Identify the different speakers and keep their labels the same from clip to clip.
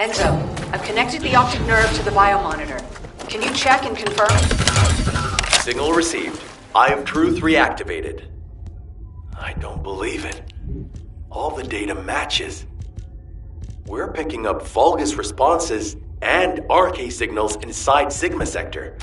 Speaker 1: Enzo, I've connected the optic nerve to the biomonitor. Can you check and confirm?
Speaker 2: Signal received. Eye of Truth reactivated. I don't believe it. All the data matches. We're picking up Vulgus responses and RK signals inside Sigma Sector.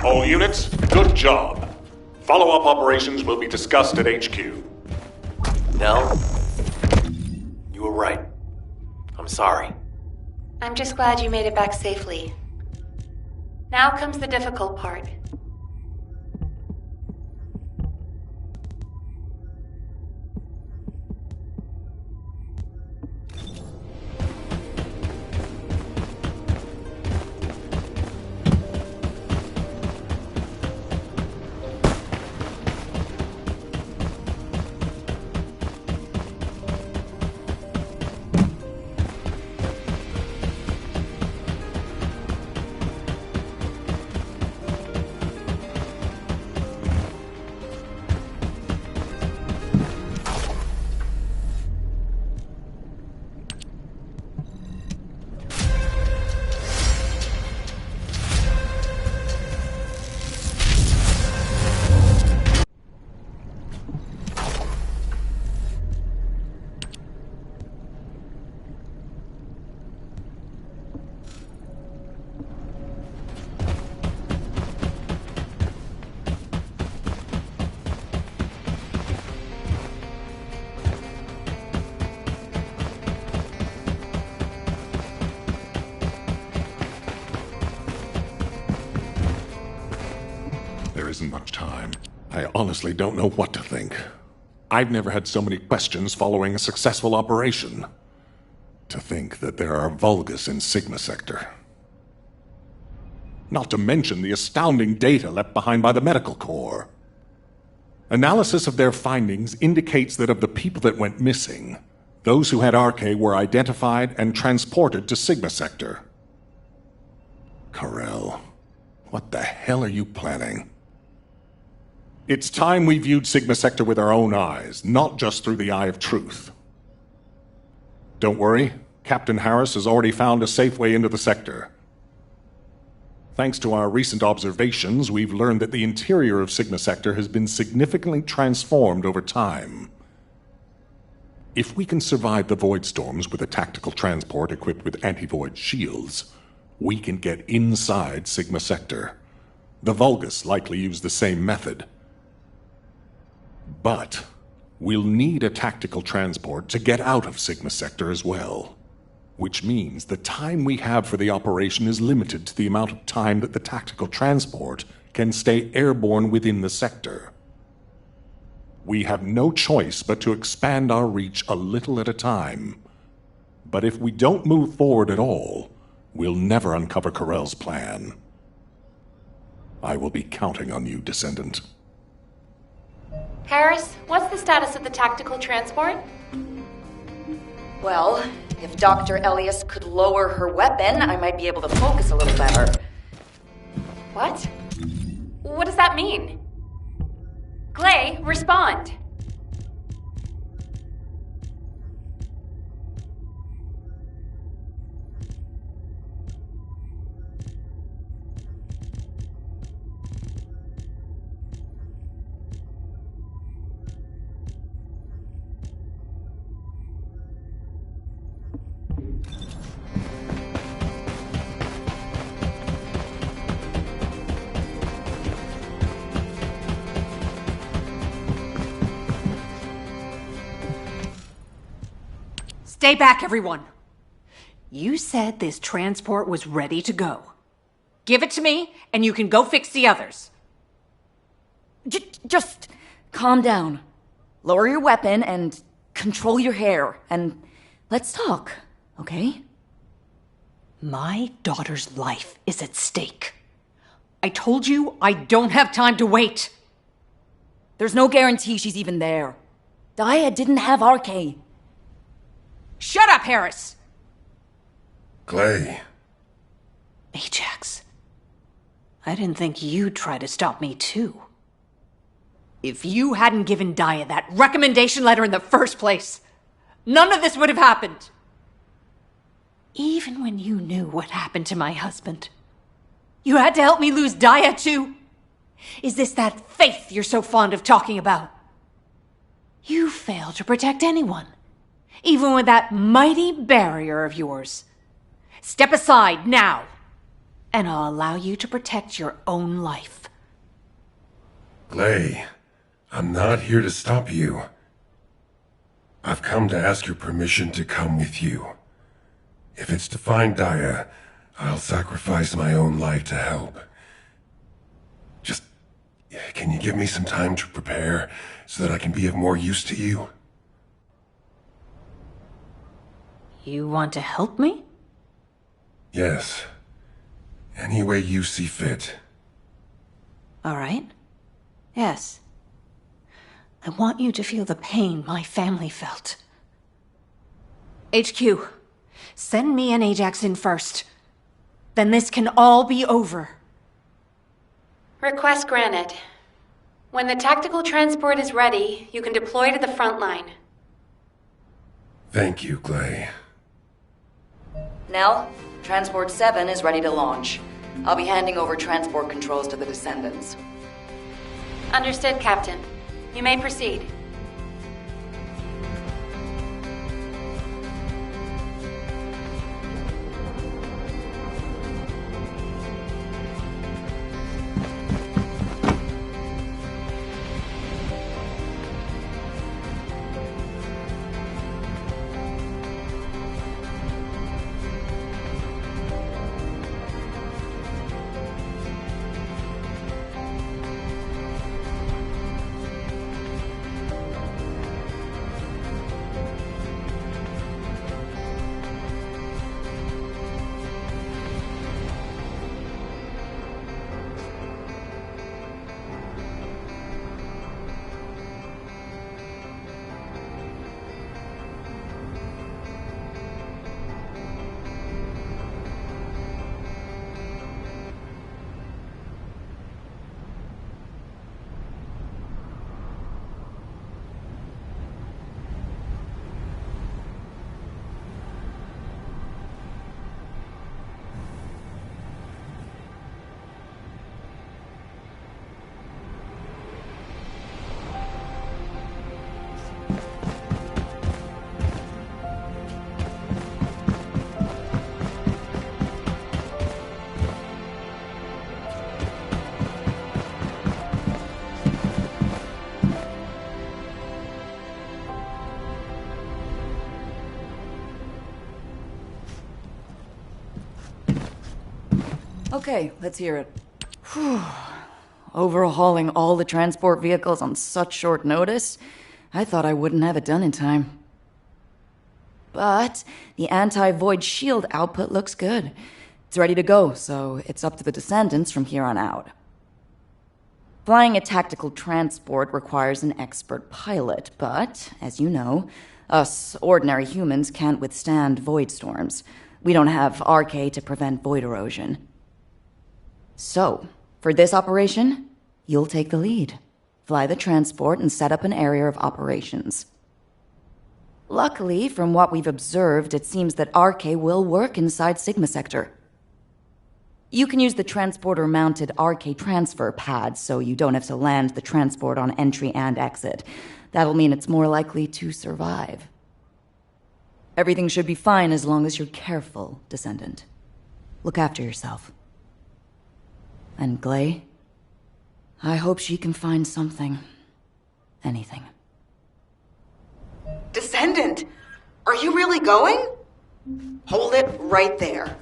Speaker 3: All units, good job. Follow-up operations will be discussed at HQ.
Speaker 2: Nell, you were right. I'm sorry.
Speaker 4: I'm just glad you made it back safely. Now comes the difficult part.
Speaker 3: There isn't much time. I honestly don't know what to think. I've never had so many questions following a successful operation. To think that there are Vulgus in Sigma Sector. Not to mention the astounding data left behind by the Medical Corps. Analysis of their findings indicates that of the people that went missing, those who had RK were identified and transported to Sigma Sector. Corell, what the hell are you planning? It's time we viewed Sigma Sector with our own eyes, not just through the Eye of Truth. Don't worry, Captain Harris has already found a safe way into the sector. Thanks to our recent observations, we've learned that the interior of Sigma Sector has been significantly transformed over time. If we can survive the void storms with a tactical transport equipped with anti-void shields, we can get inside Sigma Sector. The Vulgus likely use the same method. But we'll need a tactical transport to get out of Sigma Sector as well. Which means the time we have for the operation is limited to the amount of time that the tactical transport can stay airborne within the sector. We have no choice but to expand our reach a little at a time. But if we don't move forward at all, we'll never uncover Corell's plan. I will be counting on you, Descendant.
Speaker 4: Harris, what's the status of the tactical transport?
Speaker 1: Well, if Dr. Elias could lower her weapon, I might be able to focus a little better.
Speaker 4: What? What does that mean? Glay, respond.
Speaker 5: Stay back, everyone. You said this transport was ready to go. Give it to me, and you can go fix the others.
Speaker 1: Just calm down. Lower your weapon and control your hair. And let's talk, okay?
Speaker 5: My daughter's life is at stake. I told you I don't have time to wait.
Speaker 1: There's no guarantee she's even there. Dia didn't have RK.
Speaker 5: Shut up, Harris!
Speaker 6: Clay.
Speaker 5: Ajax. I didn't think you'd try to stop me, too. If you hadn't given Dia that recommendation letter in the first place, none of this would have happened. Even when you knew what happened to my husband, you had to help me lose Dia, too. Is this that faith you're so fond of talking about? You fail to protect anyone, even with that mighty barrier of yours. Step aside now, and I'll allow you to protect your own life.
Speaker 6: Clay, I'm not here to stop you. I've come to ask your permission to come with you. If it's to find Dia, I'll sacrifice my own life to help. Just, can you give me some time to prepare so that I can be of more use to you?
Speaker 5: You want to help me?
Speaker 6: Yes. Any way you see fit.
Speaker 5: All right. Yes. I want you to feel the pain my family felt. HQ, send me and Ajax in first. Then this can all be over.
Speaker 4: Request granted. When the tactical transport is ready, you can deploy to the front line.
Speaker 6: Thank you, Clay.
Speaker 1: Nell, Transport 7 is ready to launch. I'll be handing over transport controls to the Descendants.
Speaker 4: Understood, Captain. You may proceed.
Speaker 1: Okay, let's hear it. Whew. Overhauling all the transport vehicles on such short notice? I thought I wouldn't have it done in time. But the anti-void shield output looks good. It's ready to go, so it's up to the Descendants from here on out. Flying a tactical transport requires an expert pilot, but, as you know, us ordinary humans can't withstand void storms. We don't have RK to prevent void erosion. So, for this operation, you'll take the lead. Fly the transport and set up an area of operations. Luckily, from what we've observed, it seems that RK will work inside Sigma Sector. You can use the transporter-mounted RK transfer pad, so you don't have to land the transport on entry and exit. That'll mean it's more likely to survive. Everything should be fine as long as you're careful, Descendant. Look after yourself. And Glay, I hope she can find something. Anything.
Speaker 7: Descendant!
Speaker 1: Are you really going? Hold it right there.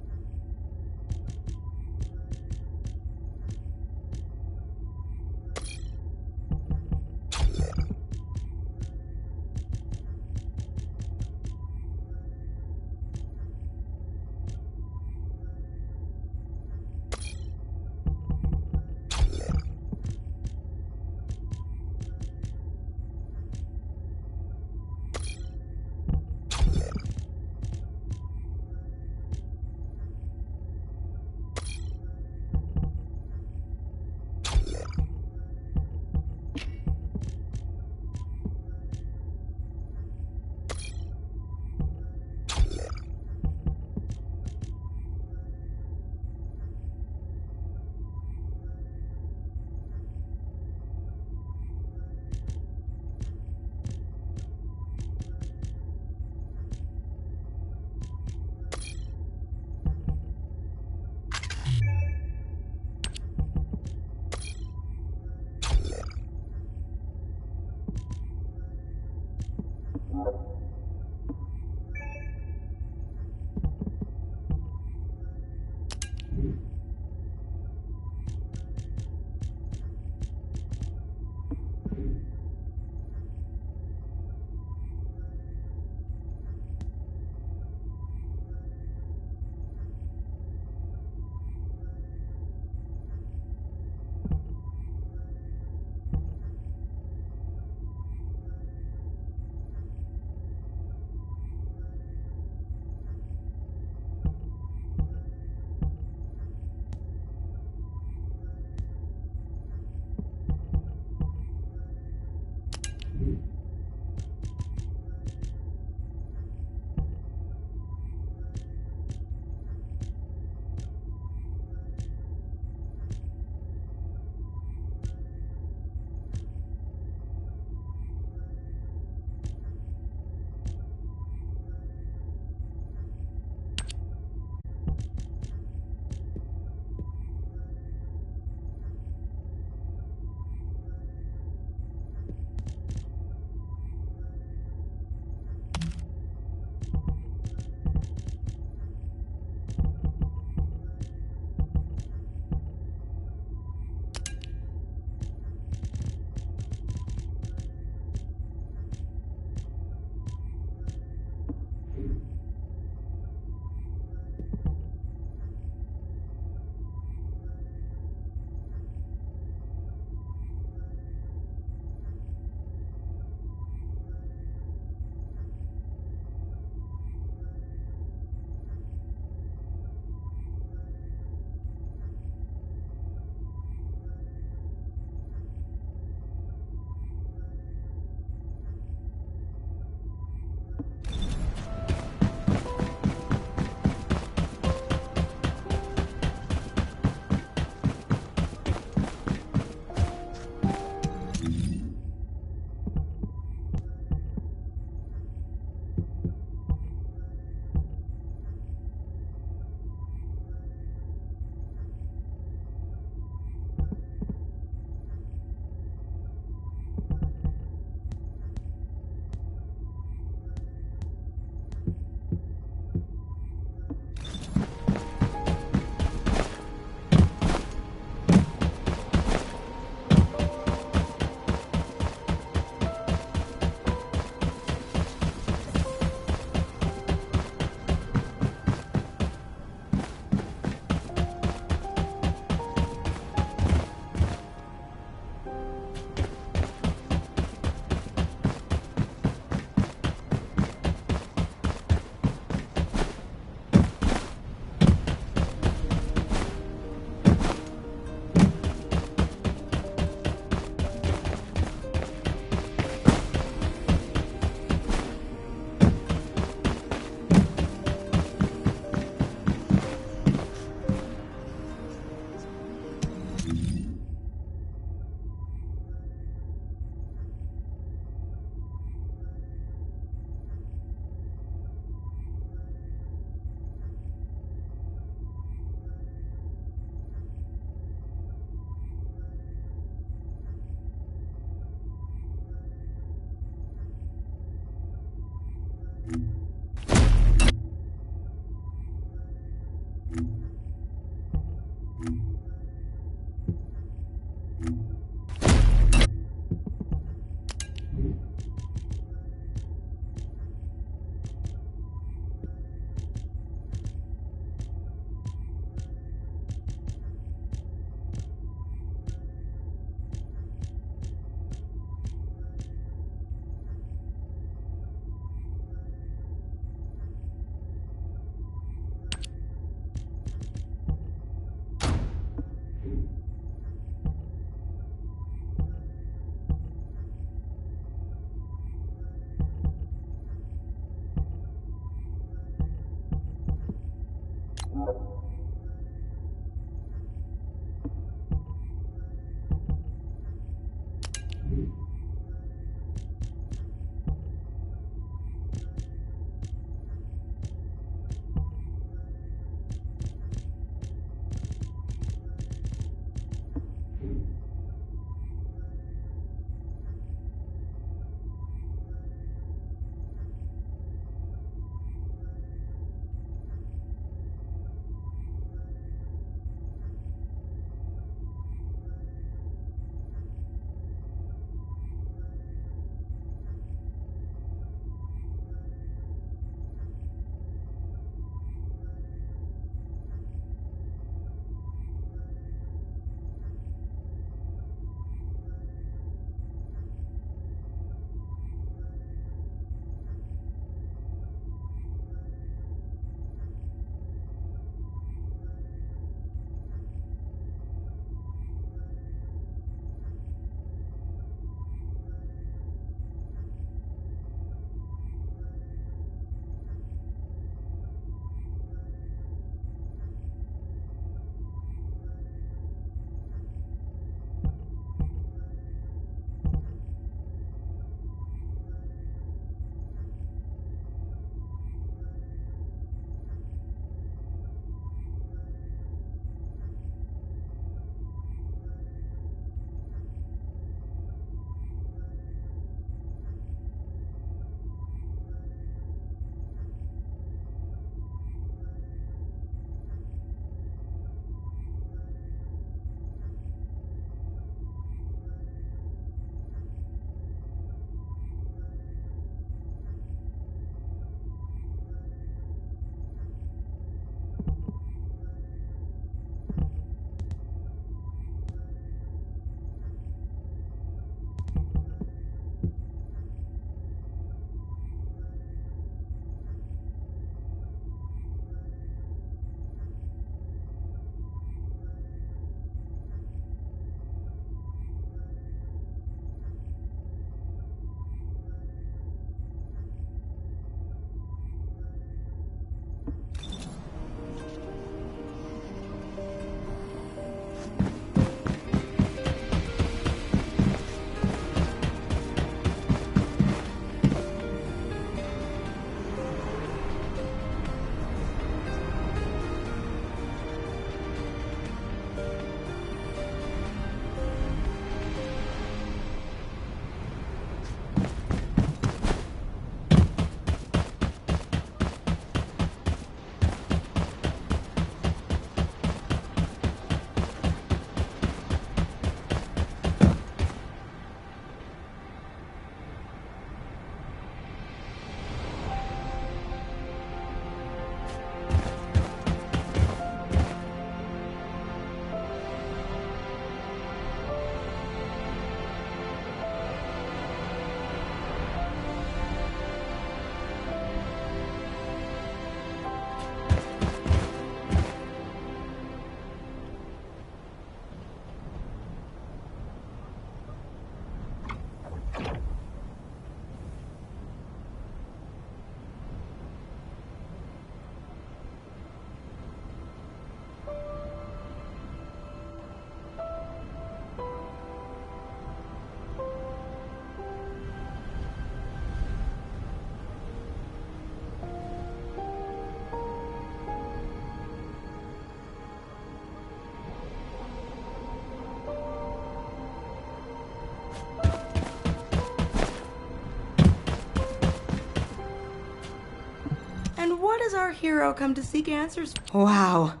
Speaker 7: does our hero come to seek answers? Wow.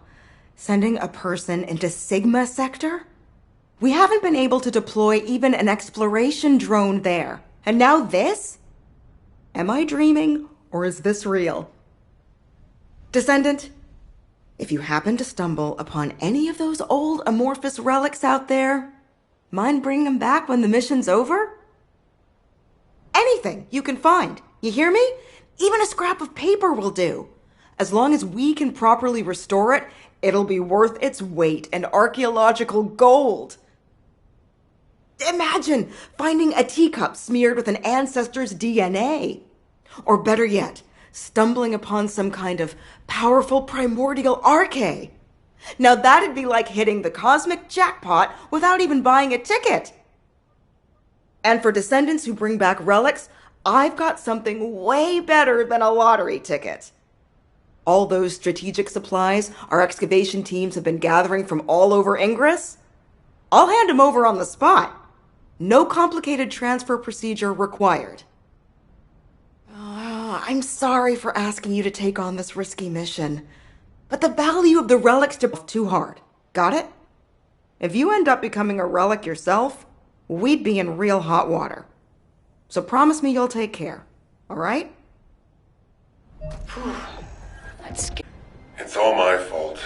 Speaker 7: Sending a person into Sigma Sector? We haven't been able to deploy even an exploration drone there. And now this? Am I dreaming, or is this real? Descendant, if you happen to stumble upon any of those old amorphous relics out there, mind bringing them back when the mission's over? Anything you can find, you hear me? Even a scrap of paper will do. As long as we can properly restore it, it'll be worth its weight in archaeological gold. Imagine finding a teacup smeared with an ancestor's DNA. Or better yet, stumbling upon some kind of powerful primordial arche. Now that'd be like hitting the cosmic jackpot without even buying a ticket. And for descendants who bring back relics, I've got something way better than a lottery ticket. All those strategic supplies our excavation teams have been gathering from all over Ingress, I'll hand them over on the spot. No complicated transfer procedure required. I'm sorry for asking you to take on this risky mission, but the value of the relics is too hard. Got it? If you end up becoming a relic yourself, we'd be in real hot water. So promise me you'll take care, all right?
Speaker 1: That's scary.
Speaker 6: It's all my fault.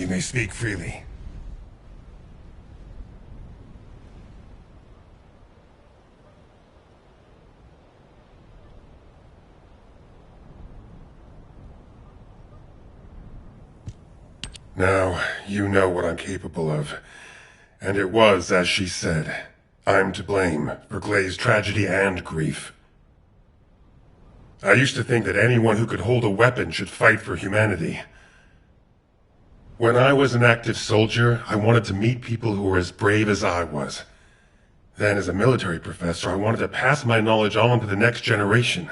Speaker 6: You may speak freely. Now, you know what I'm capable of. And it was, as she said, I'm to blame for Glay's tragedy and grief. I used to think that anyone who could hold a weapon should fight for humanity. When I was an active soldier, I wanted to meet people who were as brave as I was. Then, as a military professor, I wanted to pass my knowledge on to the next generation.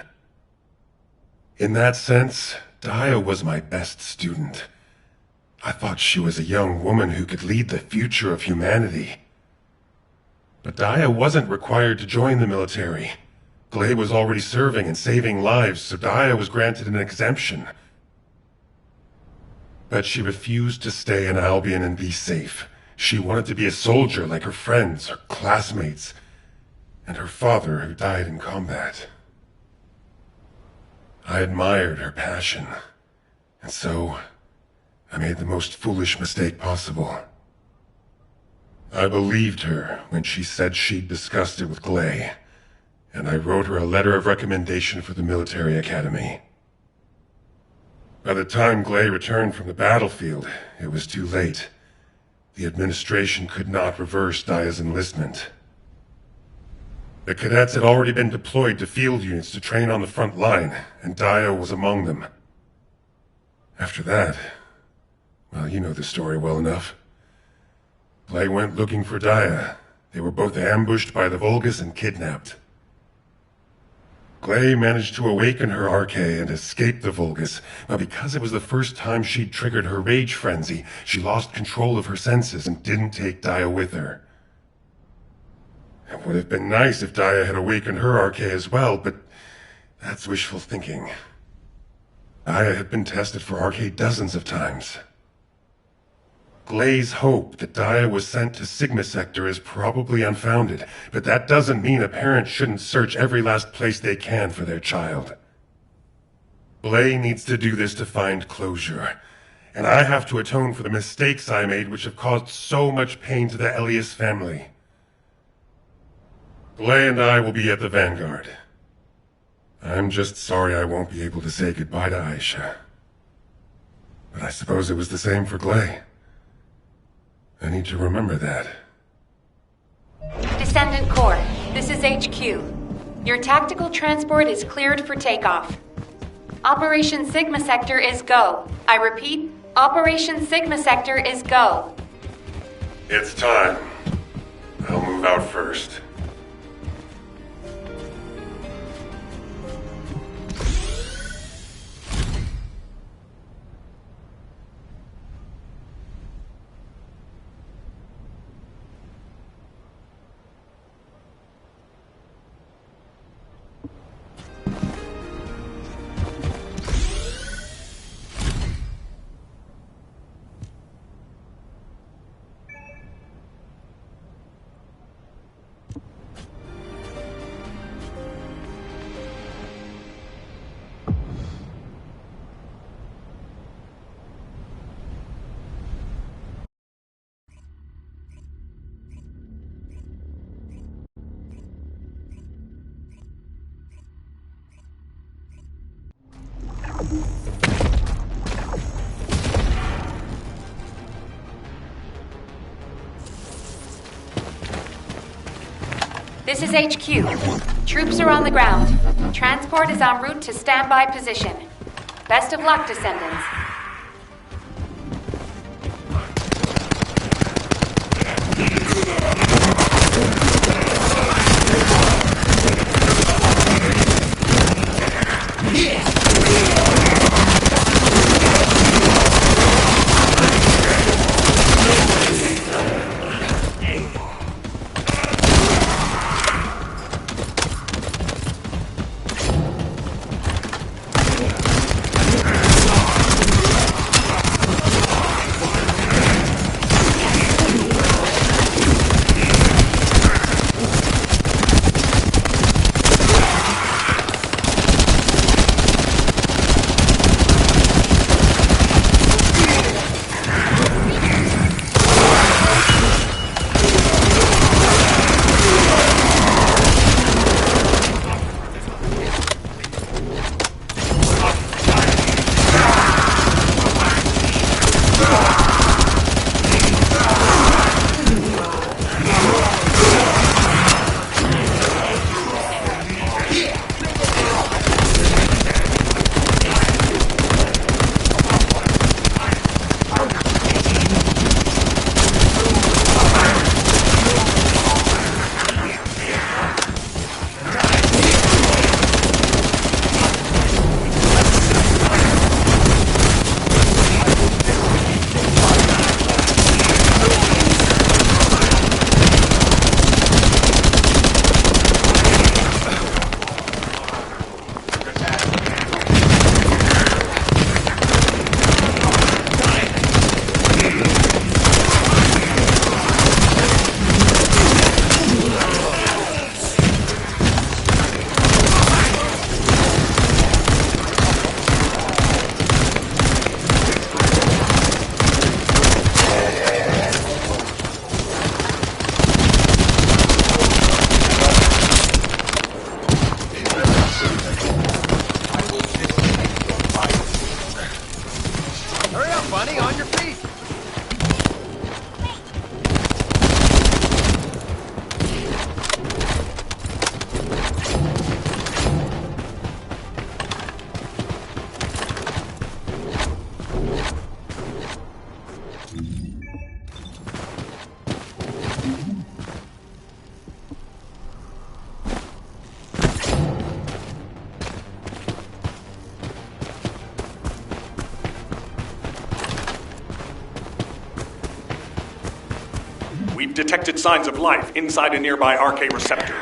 Speaker 6: In that sense, Daya was my best student. I thought she was a young woman who could lead the future of humanity. But Daya wasn't required to join the military. Glay was already serving and saving lives, so Daya was granted an exemption. But she refused to stay in Albion and be safe. She wanted to be a soldier like her friends, her classmates, and her father who died in combat. I admired her passion, and so I made the most foolish mistake possible. I believed her when she said she'd discussed it with Glay, and I wrote her a letter of recommendation for the military academy. By the time Glay returned from the battlefield, it was too late. The administration could not reverse Daya's enlistment. The cadets had already been deployed to field units to train on the front line, and Daya was among them. After that, well, you know the story well enough. Glay went looking for Daya. They were both ambushed by the Vulgus and kidnapped. Glay managed to awaken her Arche and escape the Vulgus, but because it was the first time she'd triggered her rage frenzy, she lost control of her senses and didn't take Daya with her. It would have been nice if Daya had awakened her Arche as well, but that's wishful thinking. Daya had been tested for Arche dozens of times. Glay's hope that Daya was sent to Sigma Sector is probably unfounded, but that doesn't mean a parent shouldn't search every last place they can for their child. Glay needs to do this to find closure, and I have to atone for the mistakes I made which have caused so much pain to the Elias family. Glay and I will be at the Vanguard. I'm just sorry I won't be able to say goodbye to Aisha. But I suppose it was the same for Glay. I need to remember that.
Speaker 4: Descendant Corps, this is HQ. Your tactical transport is cleared for takeoff. Operation Sigma Sector is go. I repeat, Operation Sigma Sector is go.
Speaker 6: It's time. I'll move out first.
Speaker 4: This is HQ. Troops are on the ground. Transport is en route to standby position. Best of luck, Descendants.
Speaker 3: we've detected signs of life inside a nearby RK receptor.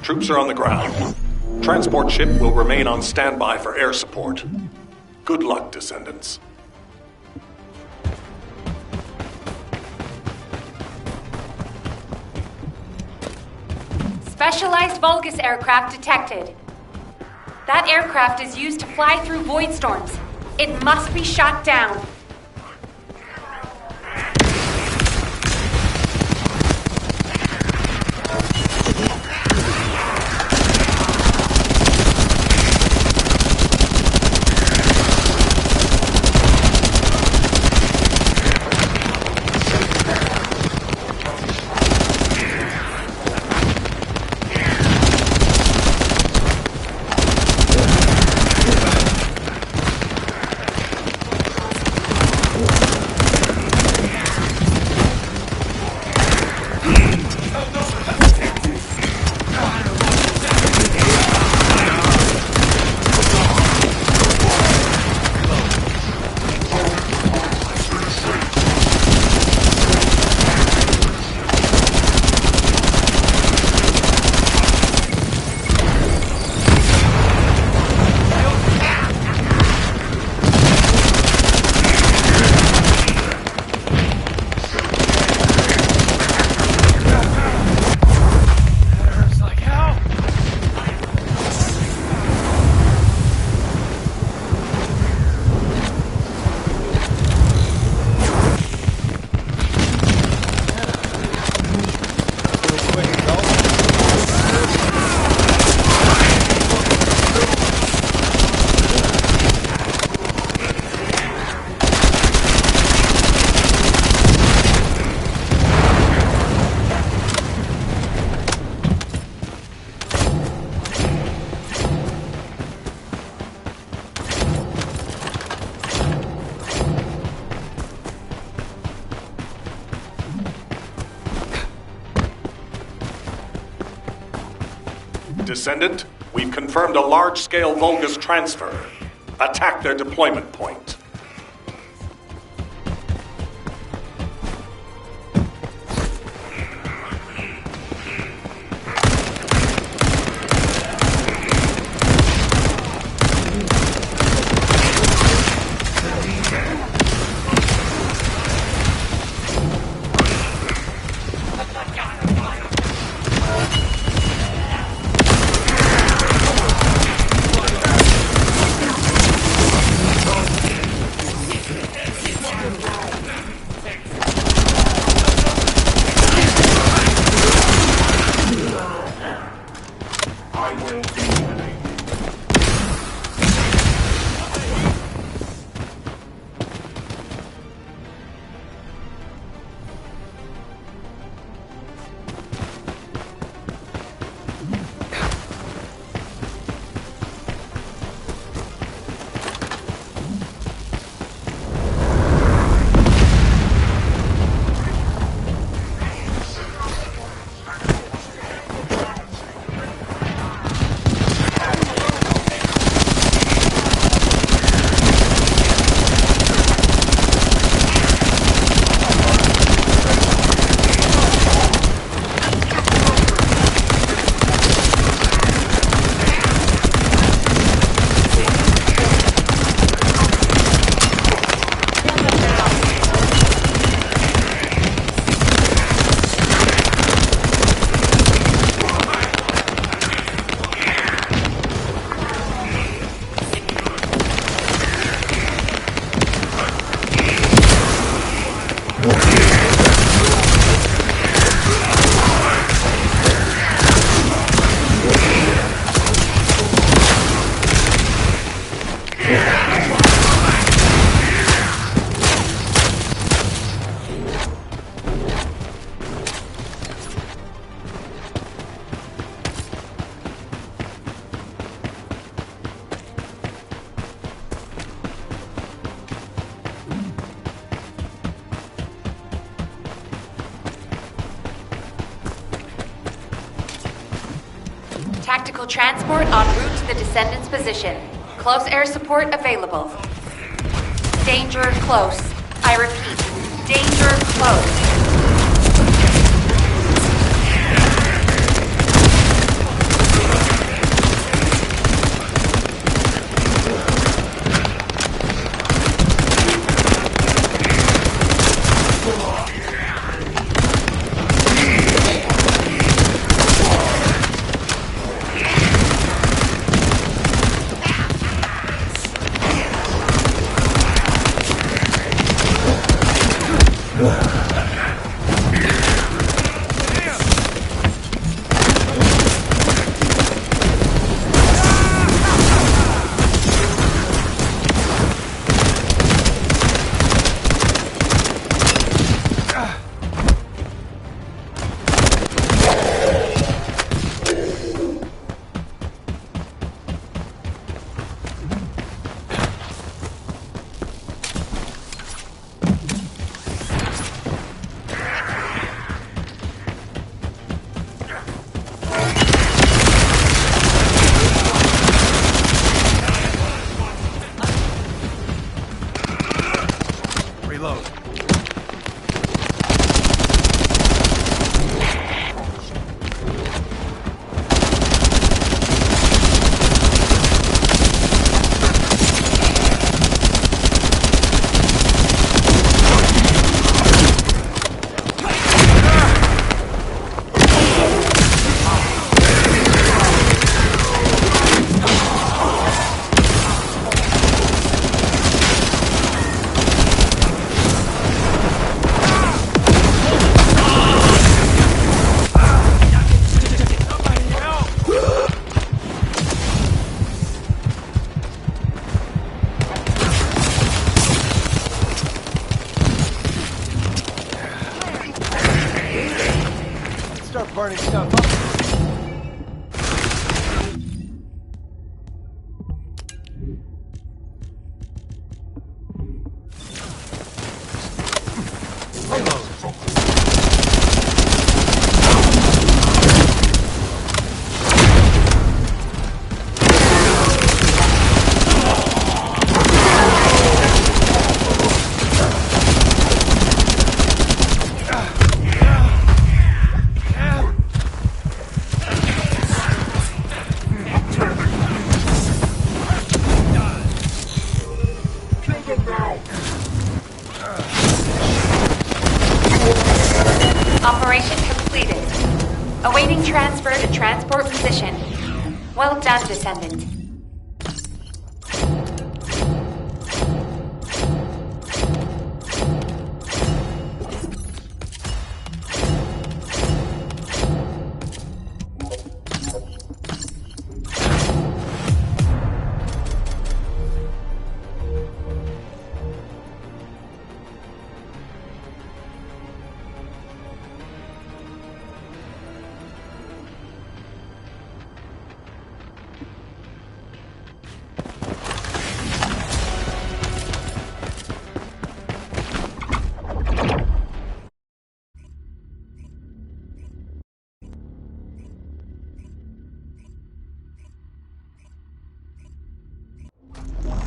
Speaker 3: Troops are on the ground. Transport ship will remain on standby for air support. Good luck, Descendants.
Speaker 4: Specialized Vulgus aircraft detected. That aircraft is used to fly through void storms. It must be shot down.
Speaker 3: Descendant, we've confirmed a large-scale Vulgus transfer. Attack their deployment point.
Speaker 4: Tactical transport en route to the Descendant's position. Close air support available. Danger close. I repeat, danger close.
Speaker 8: Start burning stuff up.
Speaker 4: Operation completed. Awaiting transfer to transport position. Well done, Descendant.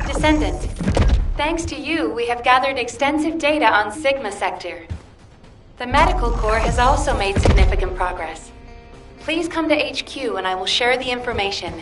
Speaker 4: Descendant, thanks to you, we have gathered extensive data on Sigma Sector. The Medical Corps has also made significant progress. Please come to HQ and I will share the information.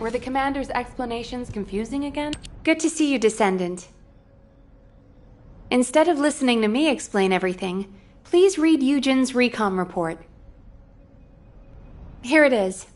Speaker 4: Were the commander's explanations confusing again? Good to see you, Descendant. Instead of listening to me explain everything, please read Eugen's recon report. Here it is.